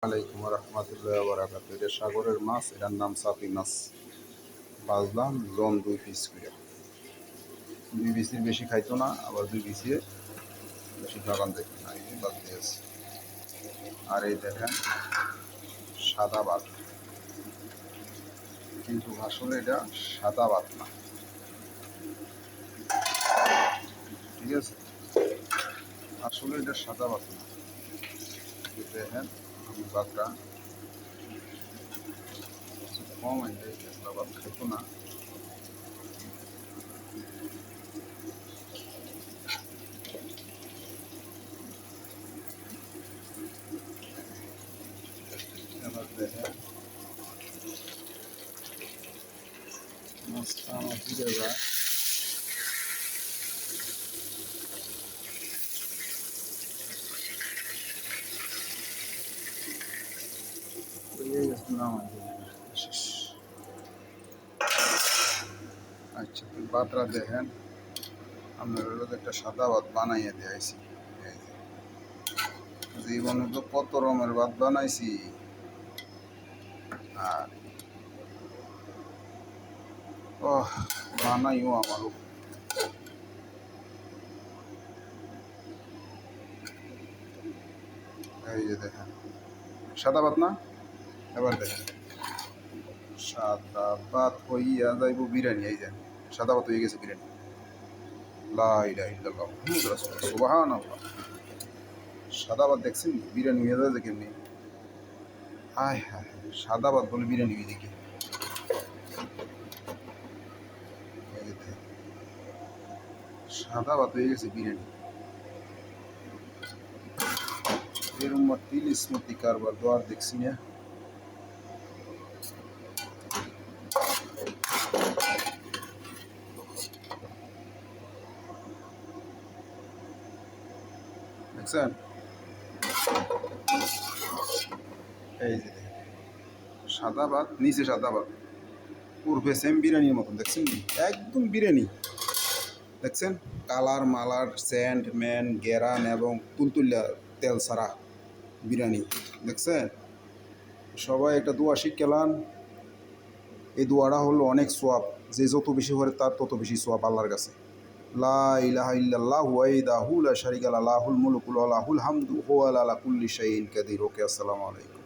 আলাইকুম রহমতুল্লাহ বারাকাত। এটা সাগরের মাছ, এটার নাম সাপি মাছ। বাজলাম জন 2 পিস করে। 2 পিসের বেশি খাইতো না, আবার 2 পিসে বেশি খাবান দেখি না, এই বাদ দিয়েছে। আর এই দেখেন সাদা ভাত, কিন্তু আসলে এটা সাদা ভাত না, ঠিক আছে? আসলে এটা সাদা ভাত না। দেখেন আমি ভাতটা কম হয়ে সাদা ভাত খাইতো না। এবার দেখেন মাছটা আমার ভিজে যায়। আচ্ছা, ভাতটা দেখেন আপনার একটা সাদা ভাত বানাইয়া দিয়েছি। জীবনে তো কত রকমের ভাত বানাইছি, আর বানাইও আমারও। এই যে দেখেন সাদা ভাত না। এবার দেখেন সাদা ভাত হইয়া যাইব বিরিয়ানি। এই যে সাদা ভাত হয়ে গেছে বিরিয়ানি। লা ইলাহা ইল্লাল্লাহ মুহাম্মাদুর রাসূলুল্লাহ, সুবহানাল্লাহ। সাদা ভাত দেখছেন বিরিয়ানি হয়ে যায় কেমনি? হায় হায়, সাদা ভাত বলে বিরিয়ানি হয়ে দেখি। এই যে দেখেন সাদা ভাত হয়ে গেছে বিরিয়ানি। এরম তিল স্মৃতি কারবার দোয়ার দেখছি না। দেখছেন? এই যে দেখেন সাদা ভাত, নিচে সাদা ভাত, পূর্বে সেম বিরিয়ানির মতন। দেখছেন একদম বিরিয়ানি। দেখছেন কালার মালার স্যান্ড ম্যান গেরান এবং তুলতুল্লা তেল ছাড়া বিরিয়ানি। দেখছেন? সবাই একটা দোয়া শিখলাম। এই দোয়াটা হলো অনেক সোয়াব, যে যত বেশি করে তার তত বেশি সোয়াব আল্লাহর কাছে। লা ইলাহা ইল্লাল্লাহু ওয়াহদাহু লা শারীকা লাহু লাহুল মুলকু ওয়া লাহুল হামদু ওয়া হুয়া আলা কুল্লি শাইইন কাদির। ওকে, আসসালামু আলাইকুম।